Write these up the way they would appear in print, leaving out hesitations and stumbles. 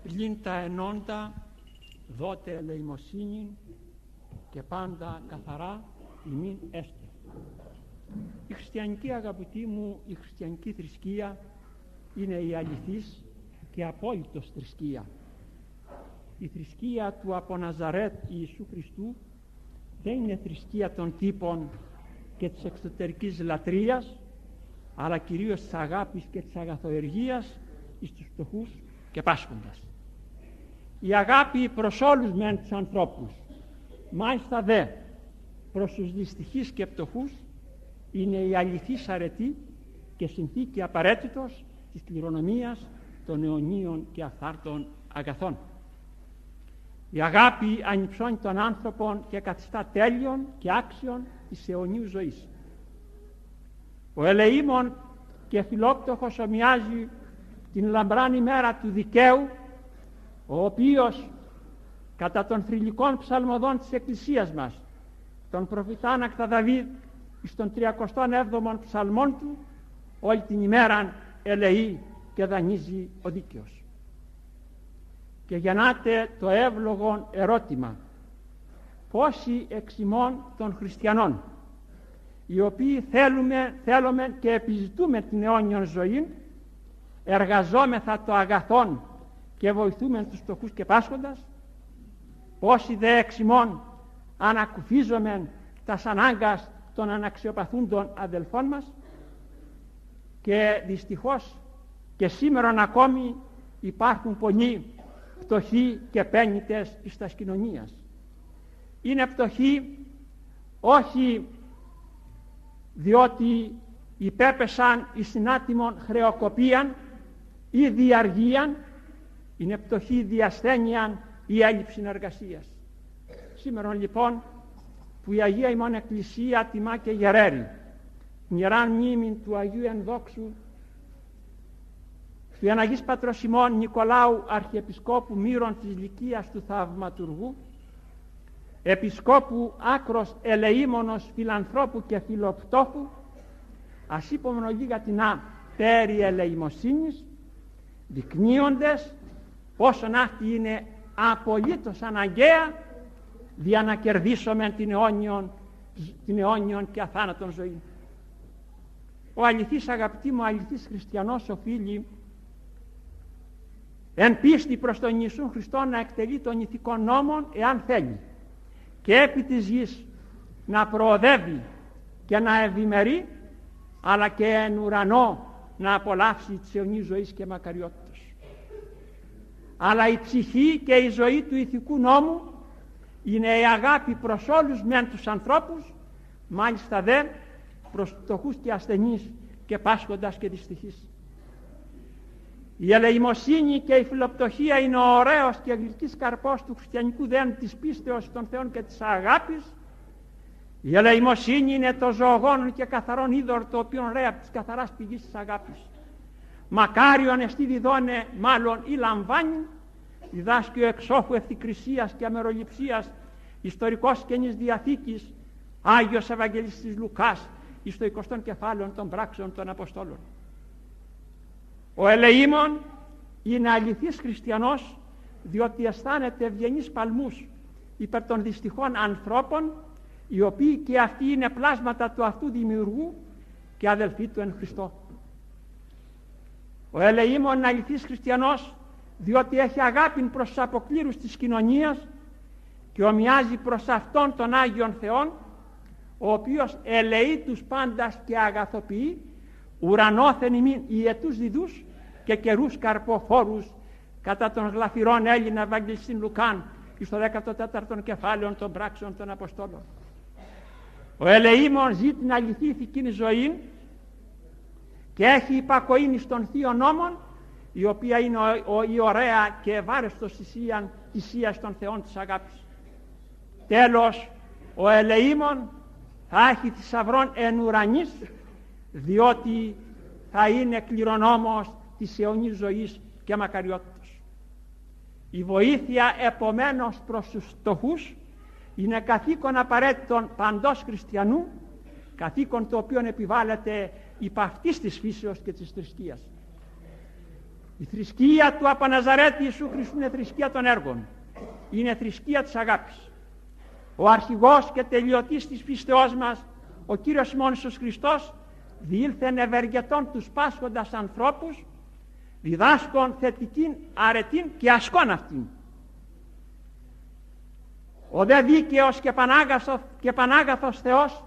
Πλην τα ενόντα δότε ελεημοσύνη και πάντα καθαρά ημίν έστε. Η χριστιανική, αγαπητοί μου, η χριστιανική θρησκεία είναι η αληθής και απόλυτος θρησκεία. Η θρησκεία του από Ναζαρέτ Ιησού Χριστού δεν είναι θρησκεία των τύπων και της εξωτερικής λατρείας, αλλά κυρίως της αγάπης και της αγαθοεργίας εις τους φτωχούς και πάσχοντας. Η αγάπη προς όλους μεν τους ανθρώπους, μάλιστα δε προς τους δυστυχείς και πτωχούς, είναι η αληθής αρετή και συνθήκη απαραίτητος της κληρονομίας των αιωνίων και αυθάρτων αγαθών. Η αγάπη ανυψώνει τον άνθρωπον και καθιστά τέλειον και άξιον της αιωνίου ζωής. Ο ελεήμων και φιλόπτωχος ομοιάζει την λαμπράν ημέρα του δικαίου, ο οποίος κατά των θρυλικών ψαλμοδών της Εκκλησίας μας, τον προφητάνακτα Δαβίδ στον 37ο ψαλμόν του, όλη την ημέραν ελεεί και δανείζει ο δίκαιος. Και γεννάται το εύλογον ερώτημα: πόσοι εξ ημών των χριστιανών, οι οποίοι θέλουμε και επιζητούμε την αιώνιον ζωή, εργαζόμεθα το αγαθόν και βοηθούμε τους φτωχούς και πάσχοντας, πόσοι δε εξ ημών ανακουφίζομεν τας ανάγκας των αναξιοπαθούντων αδελφών μας? Και δυστυχώς και σήμερον ακόμη υπάρχουν πολλοί φτωχοί και πέννητες εις τας κοινωνίας. Είναι φτωχοί όχι διότι υπέπεσαν εις συνάτιμον χρεοκοπίαν ή διαργίαν, είναι φτωχοί δι' ασθένειαν ή έλλειψη εργασίας. Σήμερα λοιπόν που η Αγία ημών Εκκλησία τιμά και γεραίρει την ιεράν μνήμη του Αγίου Ενδόξου του Αγίου Πατρός ημών Νικολάου Αρχιεπισκόπου Μύρων της Λυκίας του Θαυματουργού, Επισκόπου άκρος ελεήμονος φιλανθρώπου και φιλοπτώχου, ας είπομεν ολίγα την περί ελεημοσύνης, δεικνύοντες πόσον αυτή είναι απολύτως αναγκαία δια να κερδίσουμε την αιώνιον και αθάνατον ζωή. Ο αληθής, αγαπητοί μου, αληθής χριστιανός οφείλει εν πίστη προς τον Ιησούν Χριστό να εκτελεί των ηθικών νόμων, εάν θέλει, και επί της γης να προοδεύει και να ευημερεί, αλλά και εν ουρανό να απολαύσει της αιωνής ζωής και μακαριότητας. Αλλά η ψυχή και η ζωή του ηθικού νόμου είναι η αγάπη προς όλους μεν τους ανθρώπους, μάλιστα δε προς φτωχούς και ασθενείς και πάσχοντας και δυστυχείς. Η ελεημοσύνη και η φιλοπτωχία είναι ο ωραίος και γλυκής καρπός του χριστιανικού δέν της πίστεως των Θεών και της αγάπης. Η ελεημοσύνη είναι το ζωογόνον και καθαρόν είδωρ, το οποίο ρέει από της καθαράς πηγής της αγάπης. Μακάριον εστί διδώνε μάλλον ή λαμβάνει, διδάσκει ο εξώχου ευθυκρισίας και αμεροληψίας, ιστορικός Καινής Διαθήκης, Άγιος Ευαγγελιστής Λουκάς, εις το 20ο κεφάλαιο των πράξεων των Αποστόλων. Ο ελεήμων είναι αληθής χριστιανός, διότι αισθάνεται ευγενείς παλμούς υπέρ των δυστυχών ανθρώπων, οι οποίοι και αυτοί είναι πλάσματα του αυτού δημιουργού και αδελφοί του εν Χριστώ. Ο ελεήμων είναι αληθής χριστιανός, διότι έχει αγάπη προς τους αποκλήρους της κοινωνίας και ομοιάζει προς αυτόν των Άγιον Θεών, ο οποίος ελεεί τους πάντας και αγαθοποιεί, ουρανόθεν ημίν ιετούς διδούς και καιρούς καρποφόρους, κατά των γλαφυρών Έλληνα Ευαγγελιστήν Λουκάν στο 14ο κεφάλαιο των πράξεων των Αποστόλων. Ο ελεήμων ζει την αληθή ηθική ζωή και έχει υπακοήνη των θείων νόμων, η οποία είναι η ωραία και ευάρεστος θυσίας των Θεών της αγάπης. Τέλος, ο ελεήμων θα έχει θησαυρών εν ουρανής, διότι θα είναι κληρονόμος της αιωνής ζωής και μακαριότητας. Η βοήθεια επομένως προς τους φτωχούς είναι καθήκον απαραίτητον παντός χριστιανού, καθήκον το οποίο επιβάλλεται υπ' αυτής της φύσεως και της θρησκείας. Η θρησκεία του Απαναζαρέτη Ιησού Χριστού είναι θρησκεία των έργων. Είναι θρησκεία της αγάπης. Ο αρχηγός και τελειωτής της πίστεώς μας, ο Κύριος ημών Ιησούς Χριστός, διήλθεν ευεργετών τους πάσχοντας ανθρώπους, διδάσκων θετικήν αρετήν και ασκών αυτήν. Ο δε δίκαιος και πανάγαθος Θεός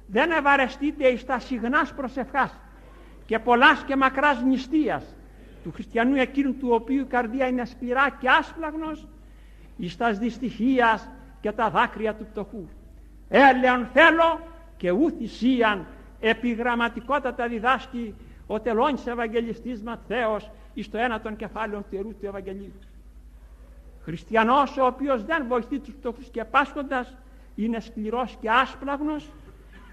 δεν ευαρεστείται εις τα συγνάς προσευχάς και πολλάς και μακράς νηστείας του χριστιανού εκείνου του οποίου η καρδία είναι σκληρά και άσπλαγνος εις τας δυστυχίας και τα δάκρυα του πτωχού. Έλεον θέλω και ου θυσίαν επιγραμματικότατα διδάσκει ο τελώνης Ευαγγελιστής Ματθαίος εις το ένα των κεφάλαιων του Ιερού του Ευαγγελίου. Χριστιανός ο οποίος δεν βοηθεί τους πτωχούς και πάσχοντας είναι σκληρός και άσπλαγνος,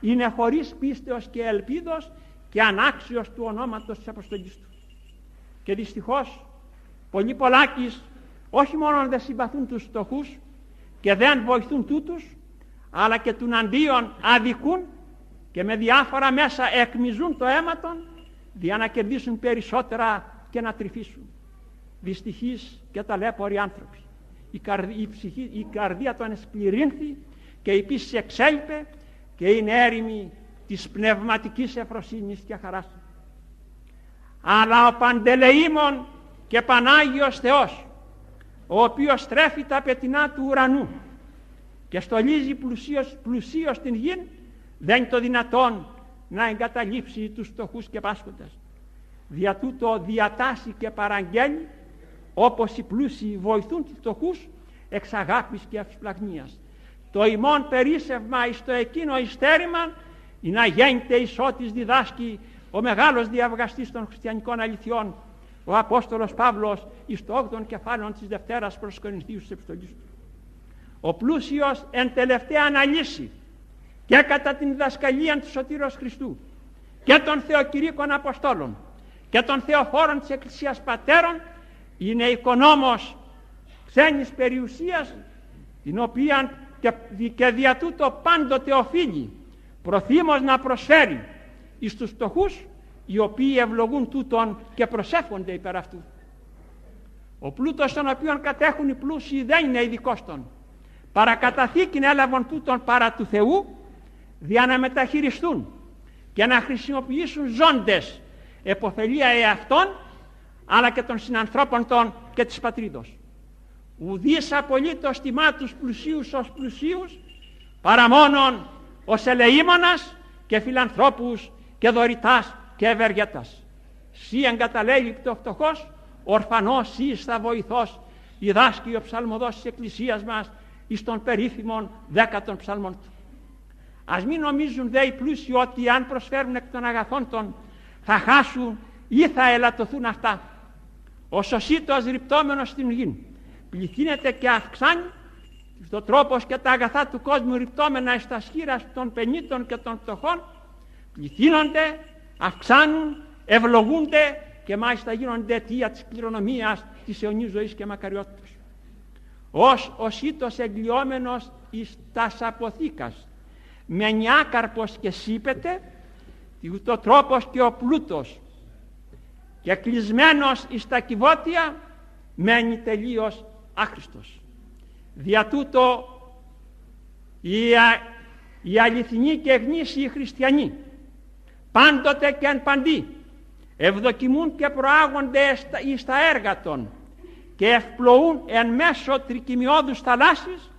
είναι χωρίς πίστεως και ελπίδος και ανάξιος του ονόματος της αποστολής του. Και δυστυχώς πολλοί πολλάκις όχι μόνο δεν συμπαθούν τους φτωχούς και δεν βοηθούν τούτους, αλλά και των αντίον αδικούν και με διάφορα μέσα εκμιζούν το αίμα των για να κερδίσουν περισσότερα και να τρυφήσουν. Δυστυχείς και ταλέποροι άνθρωποι. Η καρδία των εσκληρύνθη και η πίστη εξέλιπε και είναι έρημη της πνευματικής ευφροσύνης και χαράς. Αλλά ο παντελεήμων και Πανάγιος Θεός, ο οποίος στρέφει τα πετεινά του ουρανού και στολίζει πλουσίως την γη, δεν είναι το δυνατόν να εγκαταλείψει τους φτωχούς και πάσχοντας. Δια τούτο διατάσσει και παραγγέλνει, όπως οι πλούσιοι βοηθούν τους φτωχούς εξ αγάπης και ευσπλαγνίας. Το ημών περίσσευμα εις το εκείνο ειστέρημα είναι να γέννηται εις ότις διδάσκει ο μεγάλος διαβγαστής των χριστιανικών αληθιών, ο Απόστολος Παύλος εις το 8ο κεφάλαιο της Δευτέρας προς Κορινθίους της επιστολής του. Ο πλούσιος εν τελευταία αναλύσει και κατά την διδασκαλία του Σωτήρος Χριστού και των Θεοκηρύκων Αποστόλων και των Θεοφόρων της Εκκλησίας Πατέρων είναι οικονόμος ξένης περιουσίας, την οποία και δια τούτο πάντοτε οφείλει προθύμως να προσφέρει εις τους φτωχούς, οι οποίοι ευλογούν τούτον και προσεύχονται υπέρ αυτού. Ο πλούτος τον οποίον κατέχουν οι πλούσιοι δεν είναι ειδικός των. Παρακαταθήκην έλαβαν τούτον παρά του Θεού, δια να μεταχειριστούν και να χρησιμοποιήσουν ζώντες επωφελία εαυτών, αλλά και των συνανθρώπων των και της πατρίδος. Ουδής απολύτως τιμά τους πλουσίους ως πλουσίους, παρά μόνον ως ελεήμονας και φιλανθρώπους και δωρητάς και ευεργέτας. Σύ εγκαταλέλειπτο φτωχός, ορφανός σύ στα βοηθός, διδάσκει ο ψαλμοδός της Εκκλησίας μας εις των περίφημων 10 ψαλμών του. Ας μην νομίζουν δε οι πλούσιοι ότι αν προσφέρουν εκ των αγαθών των θα χάσουν ή θα ελαττωθούν αυτά. Ο σωσίτος ρυπτόμενος στην γη πληθύνεται και αυξάνει, στο τρόπος και τα αγαθά του κόσμου ρυπτόμενα εις τα σχήρας των πενήτων και των φτωχών πληθύνονται, αυξάνουν, ευλογούνται και μάλιστα γίνονται αιτία της κληρονομίας της αιωνίου ζωής και μακαριότητας. Ως ο σύτος εγκλειόμενος εις τας αποθήκας με νιάκαρπος και σύπεται, το τρόπος και ο πλούτος και κλεισμένος εις τα κυβότια μένει τελείως άχρηστος. Δια τούτο οι αληθινοί και γνήσιοι χριστιανοί πάντοτε και εν παντί ευδοκιμούν και προάγονται εις τα έργα των και ευπλοούν εν μέσω τρικυμιώδους θαλάσσης,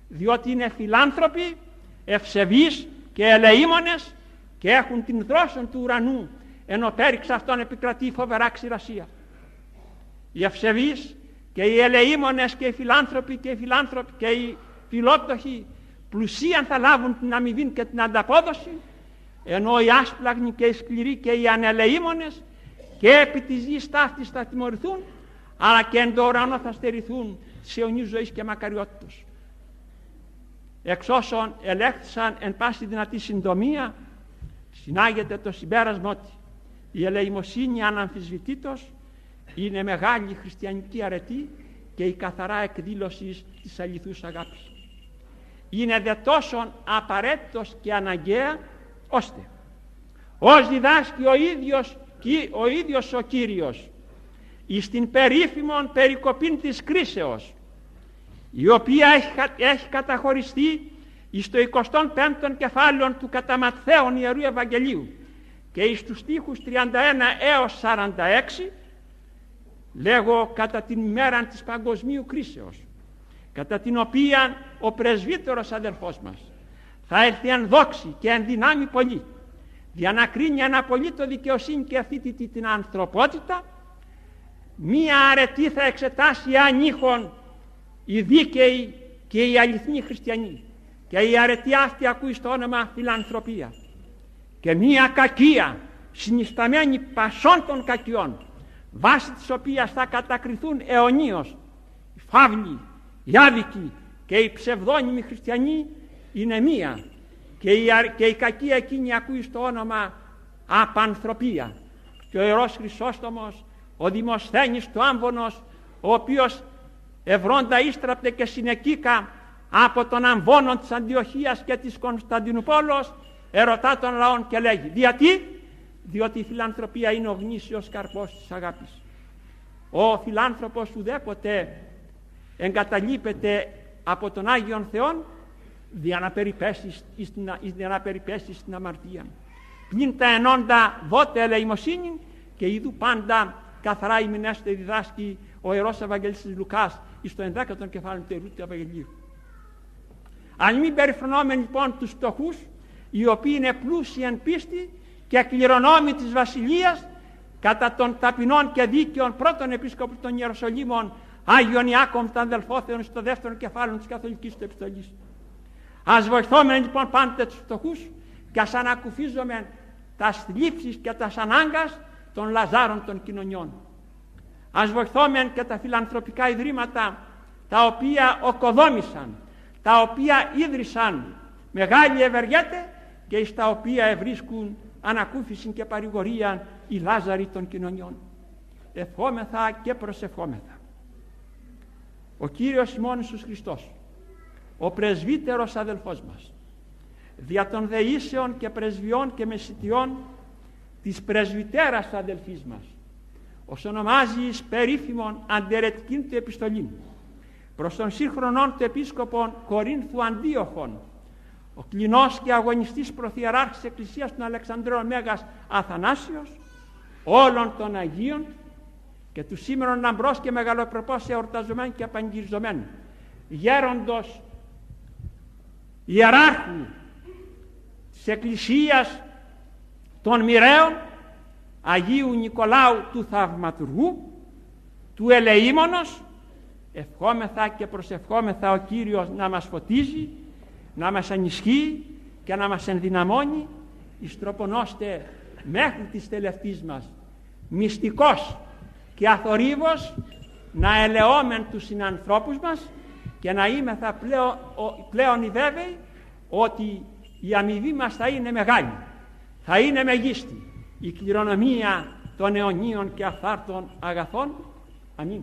διότι είναι φιλάνθρωποι, ευσεβείς και ελεήμονες και έχουν την δρόσον του ουρανού, ενώ πέριξ αυτόν επικρατεί φοβερά ξηρασία. Οι ευσεβείς και οι ελεήμονες και οι φιλάνθρωποι και οι φιλόπτωχοι πλουσίαν θα λάβουν την αμοιβή και την ανταπόδοση, ενώ οι άσπλαγνοι και οι σκληροί και οι ανελεήμονες και επί της γης ταύτης θα τιμωρηθούν, αλλά και εν το ουρανό θα στερηθούν σε αιωνίου ζωής και μακαριότητος. Εξ όσων ελέγχθησαν εν πάση δυνατή συντομία, συνάγεται το συμπέρασμα ότι η ελεημοσύνη αναμφισβητήτως είναι μεγάλη χριστιανική αρετή και η καθαρά εκδήλωση της αληθούς αγάπης. Είναι δε τόσον απαραίτητος και αναγκαία, ώστε ως διδάσκει ο ίδιος ο Κύριος εις την περίφημον περικοπήν της κρίσεως, η οποία έχει καταχωριστεί εις το 25ο κεφάλαιο του κατά Ματθαίον Ιερού Ευαγγελίου και εις τους στίχους 31 έως 46, λέγω κατά την ημέρα της παγκοσμίου κρίσεως, κατά την οποία ο πρεσβύτερος αδελφός μας θα έρθει εν δόξη και εν δυνάμει πολύ, για να κρίνει εν απολύτω δικαιοσύνη και αφήτητη την ανθρωπότητα, μία αρετή θα εξετάσει αν ήχον οι δίκαιοι και οι αληθινοί χριστιανοί, και η αρετή αυτή ακούει στο όνομα φιλανθρωπία, και μία κακία συνισταμένη πασών των κακιών, βάσει της οποίας θα κατακριθούν αιωνίως οι φαύλοι, οι άδικοι και οι ψευδόνιμοι χριστιανοί, είναι μία, και η κακία εκείνη ακούει στο όνομα απανθρωπία. Και ο Ιερός Χρυσόστομος, ο Δημοσθένης του Άμβονος, ο οποίος ευρώντα ίστραπτε και συνεκίκα από τον αμβώνων της Αντιοχίας και της Κωνσταντινούπολος, ερωτά τον λαόν και λέγει: διότι η φιλανθρωπία είναι ο γνήσιος καρπός της αγάπης. Ο φιλάνθρωπος ουδέποτε εγκαταλείπεται από τον Άγιον Θεόν για να περιπέσει στην αμαρτία. Πλην τα ενώντα δότε ελεημοσύνη, και ειδού πάντα καθαρά ημινέστε διδάσκει ο Ιερός Ευαγγελιστής Λουκάς εις το 11ο κεφάλαιο του Ιερού του Ευαγγελίου. Αν μην περιφρονούμε λοιπόν τους φτωχούς, οι οποίοι είναι πλούσιοι εν πίστη και κληρονόμοι της Βασιλείας, κατά των ταπεινών και δίκαιων πρώτων επίσκοπων των Ιεροσολύμων Άγιον Ιάκωβ των αδελφόθεων στο 2ο κεφάλαιο της Καθολικής του Επιστολής. Ας βοηθούμε λοιπόν πάντοτε τους φτωχούς και ας ανακουφίζουμε τα θλίψεις και τα ανάγκας των Λαζάρων των κοινωνιών. Ας βοηθούμε και τα φιλανθρωπικά ιδρύματα τα οποία οκοδόμησαν, τα οποία ίδρυσαν μεγάλοι ευεργέτε και στα οποία ευρίσκουν ανακούφιση και παρηγορία οι Λάζαροι των κοινωνιών. Ευχόμεθα και προσευχόμεθα ο Κύριος ημών Ιησούς Χριστός, ο πρεσβύτερος αδελφός μας, δια των δεήσεων και πρεσβειών και μεσητιών της πρεσβυτέρας αδελφής μας, ως ονομάζει εις περίφημον αντερετικήν του επιστολήν προς τον σύγχρονον του επίσκοπον Κορίνθου Αντίοχον, ο κλινός και αγωνιστής προθιεράρχης Εκκλησίας των Αλεξανδρέων Μέγας Αθανάσιος, όλων των Αγίων και του σήμερον λαμπρός και μεγαλοπρεπώς εορταζομένου και απαγγελιζομένου γέροντος ιεράρχου της Εκκλησίας των Μοιραίων Αγίου Νικολάου του Θαυματουργού, του Ελεήμονος, ευχόμεθα και προσευχόμεθα ο Κύριος να μας φωτίζει, να μας ανισχύει και να μας ενδυναμώνει, εις τρόπον ώστε μέχρι της τελευταίας μας μυστικός και αθορύβος να ελεόμεν τους συνανθρώπους μας και να είμεθα πλέον οι βέβαιοι ότι η αμοιβή μας θα είναι μεγάλη, θα είναι μεγίστη η κληρονομία των αιωνίων και αφθάρτων αγαθών. Αμήν.